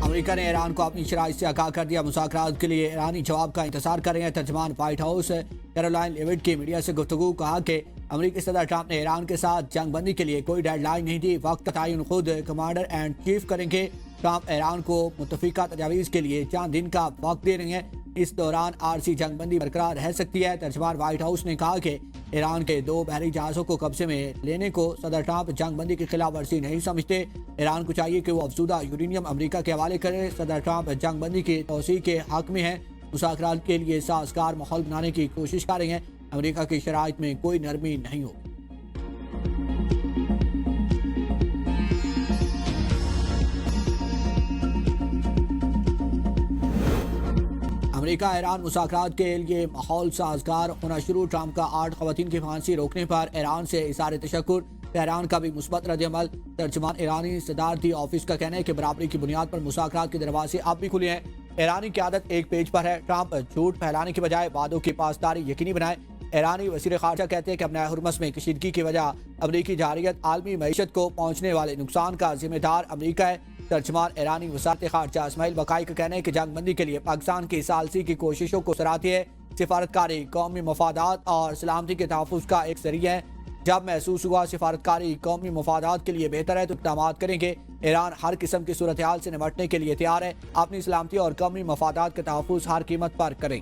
امریکہ نے ایران کو اپنی شرائط سے آگاہ کر دیا، مذاکرات کے لیے ایرانی جواب کا انتظار کر رہے ہیں۔ ترجمان وائٹ ہاؤس کیرولائن لیوٹ کی میڈیا سے گفتگو کہا کہ امریکی صدر ٹرمپ نے ایران کے ساتھ جنگ بندی کے لیے کوئی ڈیڈ لائن نہیں دی، وقت کا تعین خود کمانڈر اینڈ چیف کریں گے۔ ٹرمپ ایران کو متفقہ تجاویز کے لیے چند دن کا وقت دے رہے ہیں، اس دوران عارضی جنگ بندی برقرار رہ سکتی ہے۔ ترجمان وائٹ ہاؤس نے کہا کہ ایران کے 2 بحری جہازوں کو قبضے میں لینے کو صدر ٹرمپ جنگ بندی کی خلاف ورزی نہیں سمجھتے۔ ایران کو چاہیے کہ وہ افزودہ یورینیم امریکہ کے حوالے کرے۔ صدر ٹرمپ جنگ بندی کی توسیع کے حق میں ہیں، مذاکرات کے لیے سازگار ماحول بنانے کی کوشش کر رہے ہیں۔ امریکہ کی شرائط میں کوئی نرمی نہیں ہوگی۔ امریکہ ایران مذاکرات کے لیے ماحول سازگار ہونا شروع۔ ٹرمپ کا 8 خواتین کی پھانسی روکنے پر ایران سے اظہار تشکر، تہران کا بھی مثبت رد عمل۔ ترجمان ایرانی صدارتی آفس کا کہنا ہے کہ برابری کی بنیاد پر مذاکرات کے دروازے اب بھی کھلے ہیں۔ ایرانی قیادت ایک پیج پر ہے، ٹرمپ جھوٹ پھیلانے کے بجائے وعدوں کی پاسداری یقینی بنائے۔ ایرانی وزیر خارجہ کہتے ہیں کہ اپنے ہرمز میں کشیدگی کی وجہ امریکی جارحیت عالمی معیشت کو پہنچنے والے نقصان کا ذمہ دار امریکہ ہے۔ ترجمان ایرانی وزارت خارجہ اسماعیل بقائی کا کہنا ہے کہ جنگ بندی کے لیے پاکستان کی ثالثی کی کوششوں کو سراہتی ہے۔ سفارتکاری قومی مفادات اور سلامتی کے تحفظ کا ایک ذریعہ ہے۔ جب محسوس ہوا سفارتکاری قومی مفادات کے لیے بہتر ہے تو اقدامات کریں گے۔ ایران ہر قسم کی صورتحال سے نمٹنے کے لیے تیار ہے، اپنی سلامتی اور قومی مفادات کا تحفظ ہر قیمت پر کریں۔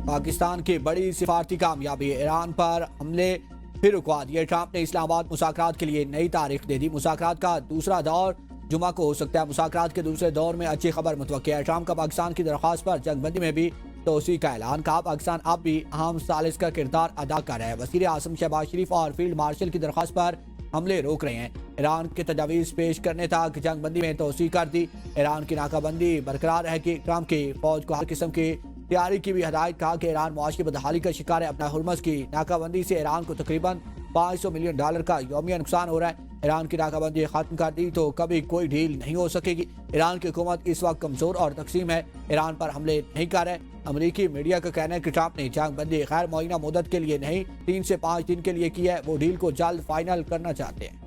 پاکستان کی بڑی سفارتی کامیابی، ایران پر حملے پھر رکوا دیے۔ ٹرمپ نے اسلام آباد مذاکرات کے لیے نئی تاریخ دے دی، مذاکرات کا دوسرا دور جمعہ کو ہو سکتا ہے۔ مذاکرات کے دوسرے دور میں اچھی خبر متوقع ہے۔ ٹرمپ کا پاکستان کی درخواست پر جنگ بندی میں بھی توسیع کا اعلان، کہا پاکستان اب بھی اہم ثالث کا کردار ادا کر رہا ہے۔ وزیر اعظم شہباز شریف اور فیلڈ مارشل کی درخواست پر حملے روک رہے ہیں، ایران کے تجاویز پیش کرنے تک جنگ بندی میں توسیع کر دی۔ ایران کی ناکہ بندی برقرار ہے کہ ٹرمپ کی فوج کو ہر قسم کی تیاری کی بھی ہدایت، کہا کہ ایران معاشی بدحالی کا شکار ہے، اپنا ہرمز کی ناکہ بندی سے ایران کو تقریباً $500 ملین کا یومیہ نقصان ہو رہا ہے۔ ایران کی ناکہ بندی ختم کر دی تو کبھی کوئی ڈھیل نہیں ہو سکے گی۔ ایران کی حکومت اس وقت کمزور اور تقسیم ہے، ایران پر حملے نہیں کر رہے۔ امریکی میڈیا کا کہنا ہے کہ ٹرمپ نے جنگ بندی غیر معینہ مدت کے لیے نہیں، 3 سے 5 دن کے لیے کی ہے، وہ ڈیل کو جلد فائنل کرنا چاہتے ہیں۔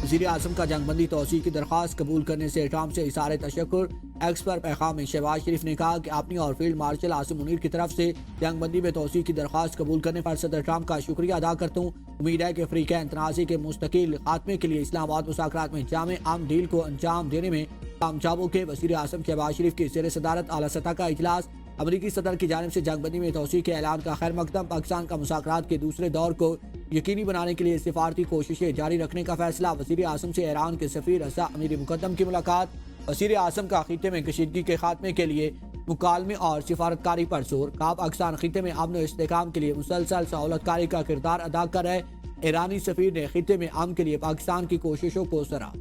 وزیر اعظم کا جنگ بندی توسیع کی درخواست قبول کرنے سے ٹرمپ سے اظہار تشکر۔ ایکس پر پیغام میں شہباز شریف نے کہا کہ اپنی اور فیلڈ مارشل عاصم منیر کی طرف سے جنگ بندی میں توسیع کی درخواست قبول کرنے پر صدر ٹرمپ کا شکریہ ادا کرتا ہوں۔ امید ہے کہ فریقین تنازع کے مستقل خاتمے کے لیے اسلام آباد مذاکرات میں جامع امن ڈیل کو انجام دینے میں کامیاب ہوں گے۔ وزیر اعظم شہباز شریف کی زیر صدارت اعلیٰ سطح کا اجلاس، امریکی صدر کی جانب سے جنگ بندی میں توسیع کے اعلان کا خیر مقدم، پاکستان کا مذاکرات کے دوسرے دور کو یقینی بنانے کے لیے سفارتی کوششیں جاری رکھنے کا فیصلہ، وزیر اعظم سے ایران کے سفیر رضا امیر مقدم کی ملاقات، وزیر اعظم کا خطے میں کشیدگی کے خاتمے کے لیے مکالمے اور سفارتکاری پر زور، کہا پاکستان خطے میں امن و استحکام کے لیے مسلسل سہولت کاری کا کردار ادا کر رہا ہے۔ ایرانی سفیر نے خطے میں امن کے لیے پاکستان کی کوششوں کو سراہا۔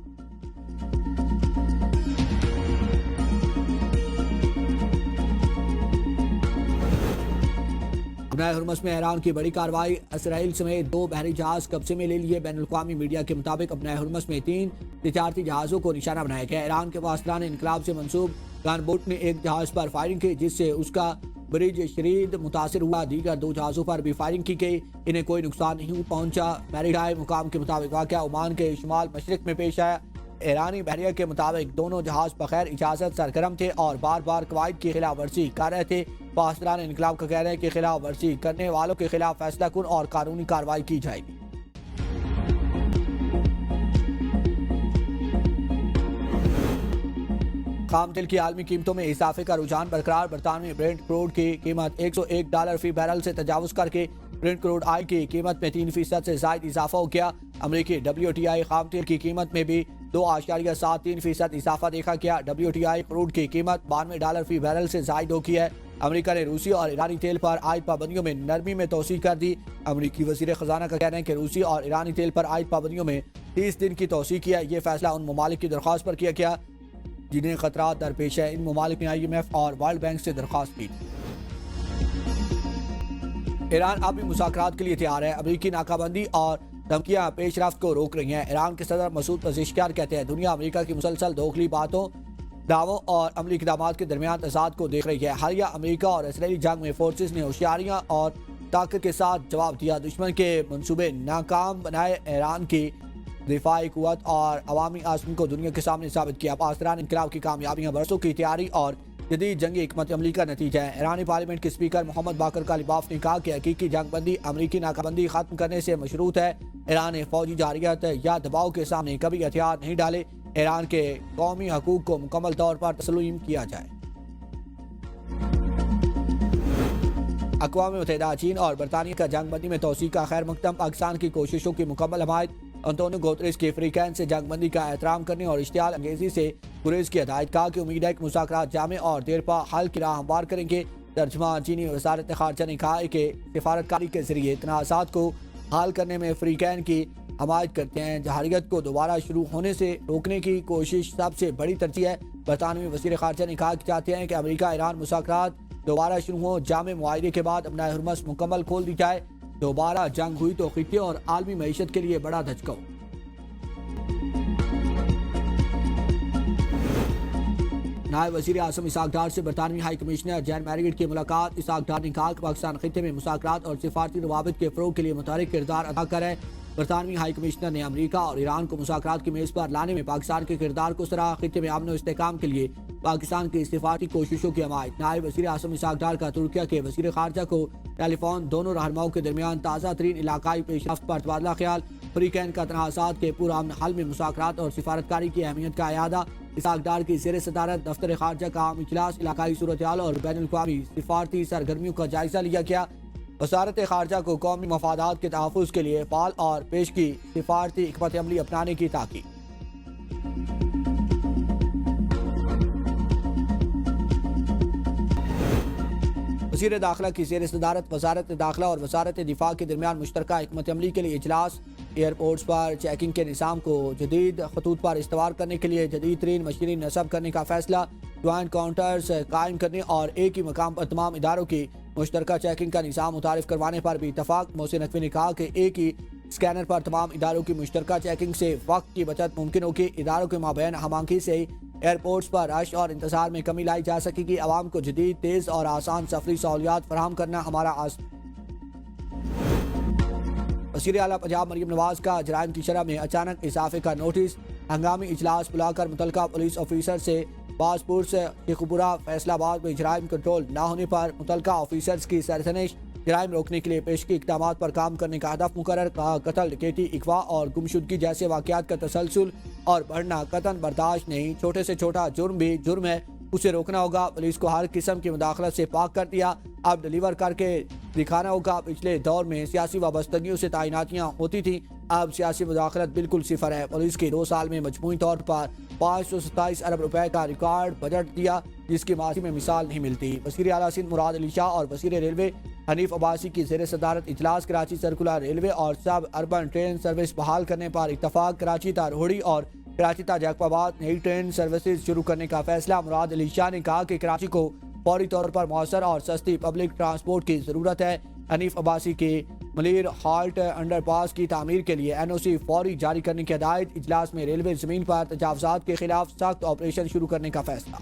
اپنا ہرمز میں ایران کی بڑی کارروائی، اسرائیل سمیت 2 بحری جہاز قبضے میں لے لیے۔ بین الاقوامی میڈیا کے مطابق اپنا ہرمز میں 3 تجارتی جہازوں کو نشانہ بنایا گیا۔ ایران کے پاسداران انقلاب سے منسوب گن بوٹ نے ایک جہاز پر فائرنگ کی جس سے اس کا برج شدید متاثر ہوا، دیگر 2 جہازوں پر بھی فائرنگ کی گئی، انہیں کوئی نقصان نہیں پہنچا۔ میریٹائم حکام کے مطابق واقعہ عمان کے شمال مشرق میں پیش آیا۔ ایرانی بحریہ کے مطابق دونوں جہاز بغیر اجازت سرگرم تھے اور بار بار قواعد کی خلاف ورزی کر رہے تھے۔ پاسداران انقلاب کا کہنا ہے کہ خلاف ورزی کرنے والوں کے خلاف فیصلہ کن اور قانونی کارروائی کی جائے گی۔ خام تیل کی عالمی قیمتوں میں اضافے کا رجحان برقرار، برطانوی برنٹ کروڈ کی قیمت $101 فی بیرل سے تجاوز کر کے برنٹ کروڈ آئل کی قیمت میں 3% سے زائد اضافہ ہو گیا۔ امریکی WTI خام تیل کی قیمت میں بھی 2.73% اضافہ دیکھا گیا۔ WTI کروڈ کی قیمت $92 فی بیرل سے زائد ہو گئی ہے۔ امریکہ نے روسی اور ایرانی تیل پر عائد پابندیوں میں نرمی میں توسیع کر دی۔ امریکی وزیر خزانہ کا کہنا ہے کہ روسی اور ایرانی تیل پر عائد پابندیوں میں 30 دن کی توسیع کی ہے۔ یہ فیصلہ ان ممالک کی درخواست پر کیا گیا جنہیں خطرات درپیش ہے۔ ان ممالک نے IMF اور ورلڈ بینک سے درخواست کی۔ ایران اب بھی مذاکرات کے لیے تیار ہے، امریکی ناکہ بندی اور دھمکیاں پیش رفت کو روک رہی ہیں۔ ایران کے صدر مسعود پزشکیان کہتے ہیں دنیا امریکہ کی مسلسل داخلی باتوں دعووں اور عملی اقدامات کے درمیان تضاد کو دیکھ رہی ہے۔ حالیہ امریکہ اور اسرائیلی جنگ میں فورسز نے ہوشیاریاں اور طاقت کے ساتھ جواب دیا، دشمن کے منصوبے ناکام بنائے، ایران کی دفاعی قوت اور عوامی عزم کو دنیا کے سامنے ثابت کیا۔ پاسداران انقلاب کی کامیابیاں برسوں کی تیاری اور جدید جنگی حکمت عملی کا نتیجہ ہے۔ ایرانی پارلیمنٹ کے اسپیکر محمد باقر کالیباف نے کہا کہ حقیقی جنگ بندی امریکی ناکہ بندی ختم کرنے سے مشروط ہے۔ ایران نے فوجی جارحیت یا دباؤ کے سامنے کبھی ہتھیار نہیں ڈالے۔ ایران کے قومی حقوق کو مکمل طور پر تسلیم کیا جائے۔ اقوام متحدہ چین اور برطانیہ کا جنگ بندی میں توسیع کا خیر مقدم، پاکستان کی کوششوں کی مکمل حمایت۔ انتونیو گوتریس کی افریقین سے جنگ بندی کا احترام کرنے اور اشتعال انگیزی سے گریز کی ہدایت، کہا کہ امید ہے کہ مذاکرات جامع اور دیرپا حل کی راہ ہموار کریں گے۔ ترجمہ چینی وزارت خارجہ نے کہا ہے کہ سفارتکاری کے ذریعے تنازعات کو حل کرنے میں افریقین کی حمایت کرتے ہیں۔ جارحیت کو دوبارہ شروع ہونے سے روکنے کی کوشش سب سے بڑی ترجیح ہے۔ برطانوی وزیر خارجہ نے کہا کہ چاہتے ہیں کہ امریکہ ایران مذاکرات دوبارہ شروع ہوں، جامع معاہدے کے بعد اپنا ہرمز مکمل کھول دی جائے۔ دوبارہ جنگ ہوئی تو خطے اور عالمی معیشت کے لیے بڑا دھچکا ہو۔ نائب وزیر اعظم اسحاق ڈار سے برطانوی ہائی کمشنر جین میریٹ کی ملاقات۔ اسحاق ڈار نے کہا کہ پاکستان خطے میں مذاکرات اور سفارتی روابط کے فروغ کے لیے متحرک کردار ادا کر ہے۔ برطانوی ہائی کمشنر نے امریکہ اور ایران کو مذاکرات کی میز پر لانے میں پاکستان کے کردار کو سراہا۔ خطے میں امن و استحکام کے لیے پاکستان کی سفارتی کوششوں کی حمایت۔ نائب وزیر اعظم اسحاق ڈار کا ترکیہ کے وزیر خارجہ کو ٹیلی فون، دونوں رہنماؤں کے درمیان تازہ ترین علاقائی پیش رفت پر تبادلہ خیال۔ فریقین کا تنازعات کے پرامن حل میں مذاکرات اور سفارتکاری کی اہمیت کا اعادہ۔ اسحاق ڈار کی زیر صدارت دفتر خارجہ کا عام اجلاس، علاقائی صورتحال اور بین الاقوامی سفارتی سرگرمیوں کا جائزہ لیا گیا۔ وزارت خارجہ کو قومی مفادات کے تحفظ کے لیے فعال اور پیشگی سفارتی حکمت عملی اپنانے کی تاکید۔ وزیر داخلہ کی زیر صدارت وزارت داخلہ اور وزارت دفاع کے درمیان مشترکہ حکمت عملی کے لیے اجلاس۔ ایئرپورٹس پر چیکنگ کے نظام کو جدید خطوط پر استوار کرنے کے لیے جدید ترین مشینری نصب کرنے کا فیصلہ۔ جوائنٹ کاؤنٹرز قائم کرنے اور ایک ہی مقام پر تمام اداروں کی مشترکہ چیکنگ کا نظام متعارف کروانے پر بھی اتفاق۔ محسن نقوی نے کہا کہ ایک ہی اسکینر پر تمام اداروں کی مشترکہ چیکنگ سے وقت کی بچت ممکن ہوگی۔ اداروں کے مابین ہم آہنگی سے ہی ایئرپورٹس پر رش اور انتظار میں کمی لائی جا سکے گی۔ عوام کو جدید، تیز اور آسان سفری سہولیات فراہم کرنا ہمارا عزم۔ وزیر اعلیٰ پنجاب مریم نواز کا جرائم کی شرح میں اچانک اضافے کا نوٹس۔ ہنگامی اجلاس بلا کر متعلقہ پولیس آفیسر سے پاسپورٹس شیخوپورہ فیصل آباد میں جرائم کنٹرول نہ ہونے پر متعلقہ آفیسرز کی سرزنش۔ جرائم روکنے کے لیے پیشگی اقدامات پر کام کرنے کا ہدف مقرر، کہا قتل، ڈکیتی، اغوا اور گمشدگی جیسے واقعات کا تسلسل اور بڑھنا قطعاً برداشت نہیں۔ چھوٹے سے چھوٹا جرم بھی جرم ہے، اسے روکنا ہوگا۔ پولیس کو ہر قسم کی مداخلت سے پاک کر دیا، اب ڈیلیور کر کے دکھانا ہوگا۔ پچھلے دور میں سیاسی وابستگیوں سے تعیناتیاں ہوتی تھیں، اب سیاسی مداخلت بالکل صفر ہے۔ پولیس کے 2 سال میں مجموعی طور پر 527 ارب روپے کا ریکارڈ بجٹ دیا، جس کی ماضی میں مثال نہیں ملتی۔ وزیر اعلیٰ سندھ مراد علی شاہ اور وزیر ریلوے حنیف عباسی کی زیر صدارت اجلاس۔ کراچی سرکولر ریلوے اور سب اربن ٹرین سروس بحال کرنے پر اتفاق۔ کراچی تا روہڑی اور کراچی تا جیکب آباد نئی ٹرین سروسز شروع کرنے کا فیصلہ۔ مراد علی شاہ نے کہا کہ کراچی کو فوری طور پر مؤثر اور سستی پبلک ٹرانسپورٹ کی ضرورت ہے۔ حنیف عباسی کی ملیر ہالٹ انڈر پاس کی تعمیر کے لیے NOC فوری جاری کرنے کی ہدایت۔ اجلاس میں ریلوے زمین پر تجاوزات کے خلاف سخت آپریشن شروع کرنے کا فیصلہ۔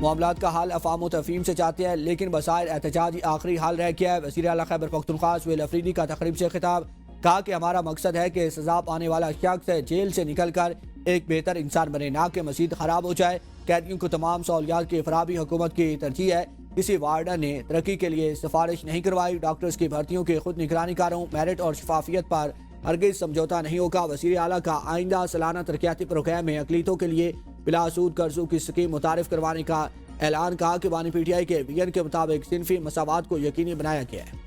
معاملات کا حل افہام و تفہیم سے چاہتے ہیں، لیکن بظاہر احتجاج ہی آخری حل رہ گیا ہے۔ وزیر اعلیٰ خیبر پختونخوا سہیل افریدی کا تقریب سے خطاب، کہا کہ ہمارا مقصد ہے کہ سزا پانے والا شخص جیل سے نکل کر ایک بہتر انسان بنے، نہ کہ مزید خراب ہو جائے۔ قیدیوں کو تمام سہولیات کی فراہمی حکومت کی ترجیح ہے۔ کسی وارڈن نے ترقی کے لیے سفارش نہیں کروائی۔ ڈاکٹرز کی بھرتیوں کی خود نگرانی کاروں، میرٹ اور شفافیت پر ہرگز سمجھوتا نہیں ہوگا۔ وزیر اعلیٰ کا آئندہ سالانہ ترقیاتی پروگرام میں اقلیتوں کے لیے بلا سود قرضوں کی اسکیم متعارف کروانے کا اعلان، کہا کہ بانی PTI کے ویژن کے مطابق صنفی مساوات کو یقینی بنایا گیا ہے۔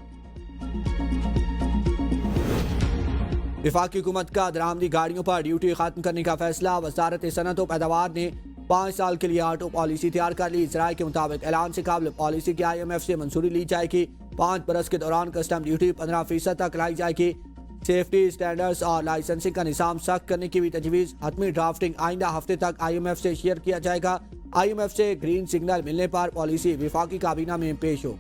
وفاقی حکومت کا درآمدی گاڑیوں پر ڈیوٹی ختم کرنے کا فیصلہ۔ وزارت صنعت و پیداوار نے 5 سال کے لیے آٹو پالیسی تیار کر لی۔ ذرائع کے مطابق اعلان سے قبل پالیسی کی IMF سے منظوری لی جائے گی۔ 5 برس کے دوران کسٹم ڈیوٹی 15% تک لائی جائے گی۔ سیفٹی سٹینڈرڈز اور لائسنسنگ کا نظام سخت کرنے کی بھی تجویز۔ حتمی ڈرافٹنگ آئندہ ہفتے تک IMF سے شیئر کیا جائے گا۔ IMF سے گرین سگنل ملنے پر پالیسی وفاقی کابینہ میں پیش ہو۔